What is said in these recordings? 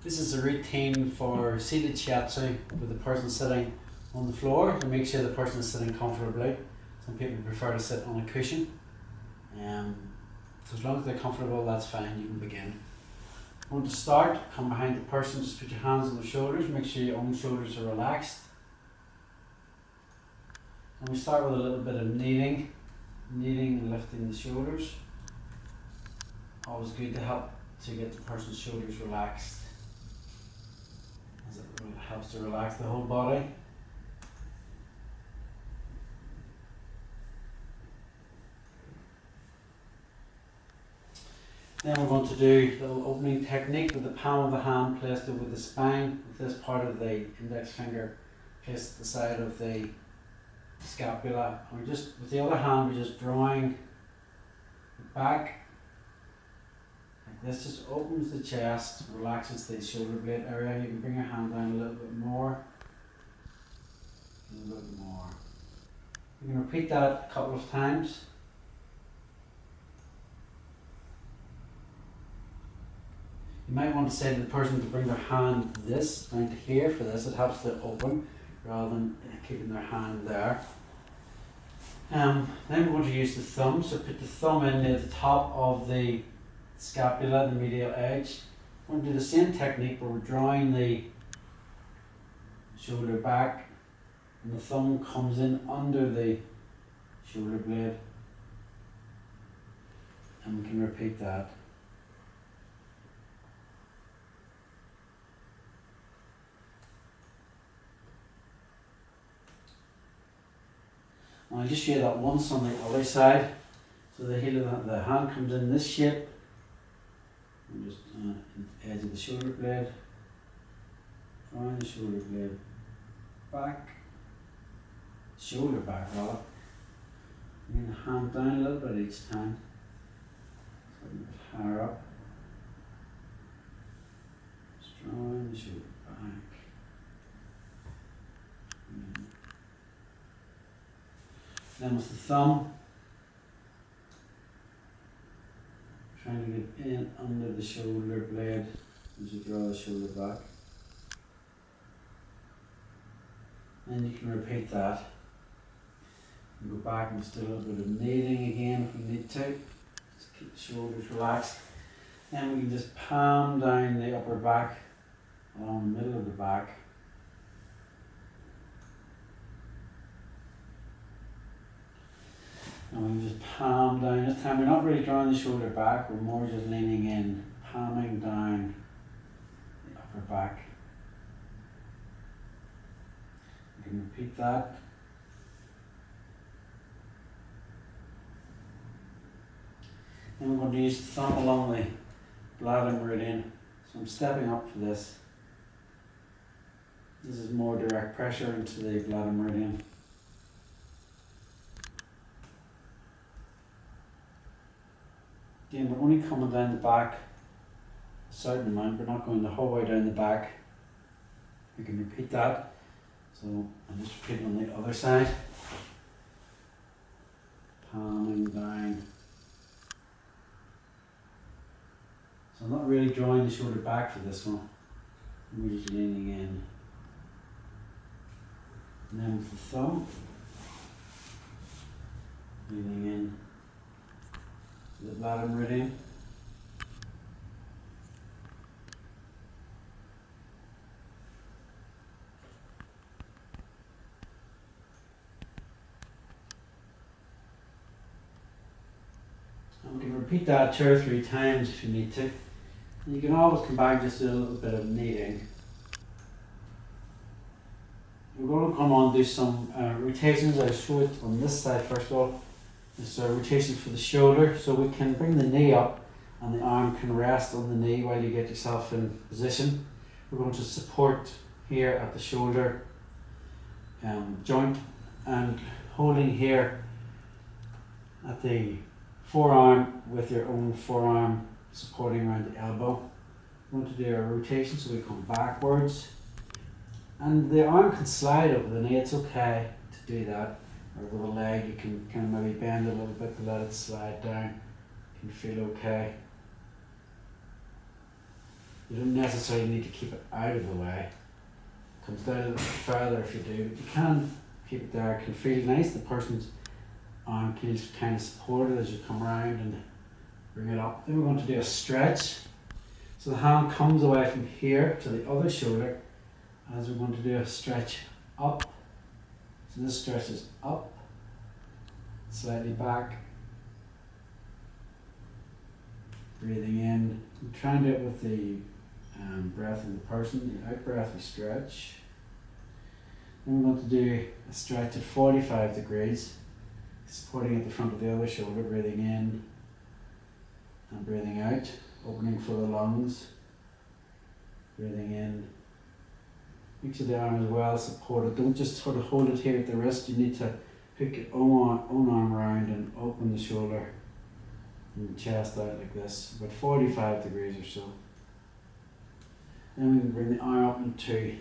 This is a routine for seated shiatsu with the person sitting on the floor to make sure the person is sitting comfortably. Some people prefer to sit on a cushion. So as long as they're comfortable, that's fine, you can begin. I want to start, come behind the person, just put your hands on the shoulders, make sure your own shoulders are relaxed. And we start with a little bit of kneading and lifting the shoulders. Always good to help to get the person's shoulders relaxed, as it helps to relax the whole body. Then we're going to do a little opening technique with the palm of the hand placed over the spine, with this part of the index finger placed at the side of the scapula. And we're just, with the other hand, we're just drawing it back. Like this just opens the chest, relaxes the shoulder blade area. You can bring your hand down a little bit more. A little bit more. You can repeat that a couple of times. You might want to say to the person to bring their hand this down to here for this. It helps to open rather than keeping their hand there. Then we're going to use the thumb. So put the thumb in near the top of the scapula, the medial edge. We're going to do the same technique, but we're drawing the shoulder back, and the thumb comes in under the shoulder blade. And we can repeat that. And I'll just show you that once on the other side. So the heel of the hand comes in this shape. And just edge of the shoulder blade. Drawing the shoulder blade back. Shoulder back rather. Bring the hand down a little bit each time. So a bit higher up. Just drawing the shoulder back. Then with the thumb, trying to get in under the shoulder blade as you draw the shoulder back. Then you can repeat that. You go back and just do a little bit of kneading again if you need to. Just keep the shoulders relaxed. Then we can just palm down the upper back along the middle of the back. And we can just palm down. This time we're not really drawing the shoulder back, we're more just leaning in, palming down the upper back. You can repeat that. Then we're going to use the thumb along the bladder meridian. So I'm stepping up for this. This is more direct pressure into the bladder meridian. Again, we're only coming down the back a certain amount, we're not going the whole way down the back. You can repeat that. So I'm just repeating on the other side. Palming down. So I'm not really drawing the shoulder back for this one. I'm just leaning in. And then with the thumb, leaning in. The bladder meridian. And we can repeat that 2 or 3 times if you need to. And you can always come back and just do a little bit of kneading. We're going to come on and do some rotations. I'll show it on this side first of all. This is a rotation for the shoulder, so we can bring the knee up and the arm can rest on the knee while you get yourself in position. We're going to support here at the shoulder joint and holding here at the forearm with your own forearm supporting around the elbow. We're going to do a rotation so we come backwards and the arm can slide over the knee, it's okay to do that. Or with a leg, you can kind of maybe bend a little bit to let it slide down. You can feel okay. You don't necessarily need to keep it out of the way. It comes down a little bit further if you do, but you can keep it there. It can feel nice. The person's arm can kind of support it as you come around and bring it up. Then we're going to do a stretch. So the hand comes away from here to the other shoulder as we're going to do a stretch up. So this stretches up, slightly back, breathing in. I'm trying to do it with the breath of the person. The out breath we stretch. Then we're going to do a stretch at 45 degrees, supporting at the front of the other shoulder, breathing in and breathing out, opening for the lungs, breathing in. Each of the arm as well supported. Don't just sort of hold it here at the wrist. You need to hook your own arm around and open the shoulder and the chest out like this, about 45 degrees or so. Then we can bring the arm up into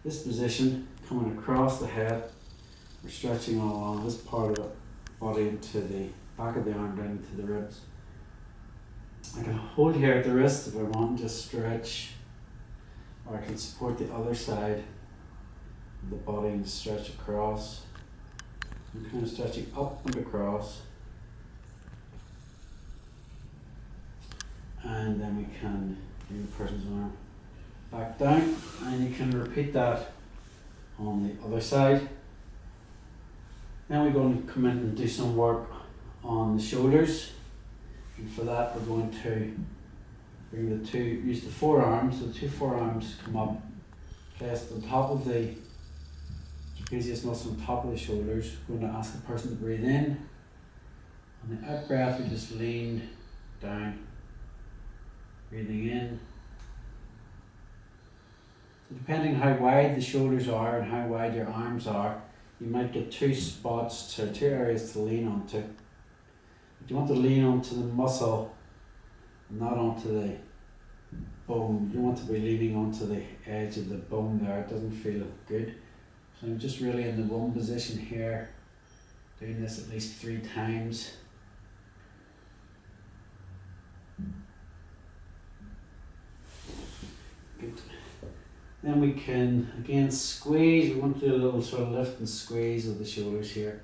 this position, coming across the head. We're stretching all along this part of the body into the back of the arm down into the ribs. I can hold here at the wrist if I want to stretch, or I can support the other side of the body and stretch across. I'm kind of stretching up and across. And then we can bring the person's arm back down, and you can repeat that on the other side. Then we're going to come in and do some work on the shoulders, and for that we're going to bring use the forearms. So the two forearms come up, placed on top of the trapezius muscle, on top of the shoulders. We're going to ask the person to breathe in. On the out breath we just lean down, breathing in. So depending how wide the shoulders are and how wide your arms are, you might get two areas to lean onto. But you want to lean onto the muscle, not onto the bone. You want to be leaning onto the edge of the bone there. It doesn't feel good. So I'm just really in the one position here, doing this at least 3 times. Good. Then we can again squeeze. We want to do a little sort of lift and squeeze of the shoulders here.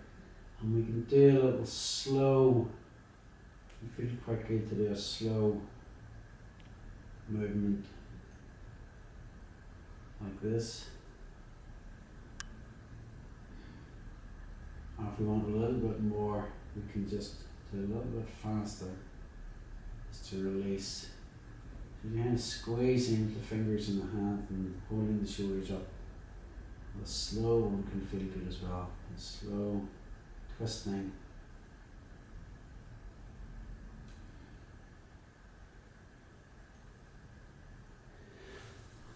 And we can do a little slow, it feels quite good to do a slow movement like this. Or if we want a little bit more, we can just do a little bit faster, just to release. So you're kind of squeezing the fingers in the hand and holding the shoulders up. A slow one can feel good as well. A slow twisting.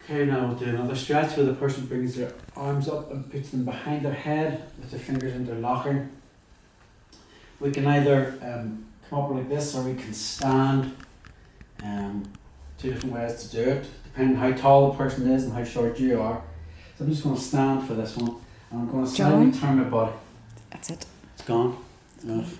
Okay, now we'll do another stretch where the person brings their arms up and puts them behind their head with their fingers interlocking. We can either come up like this, or we can stand. 2 different ways to do it, depending on how tall the person is and how short you are. So I'm just going to stand for this one, and I'm going to slowly turn my body. That's it. It's gone. Enough.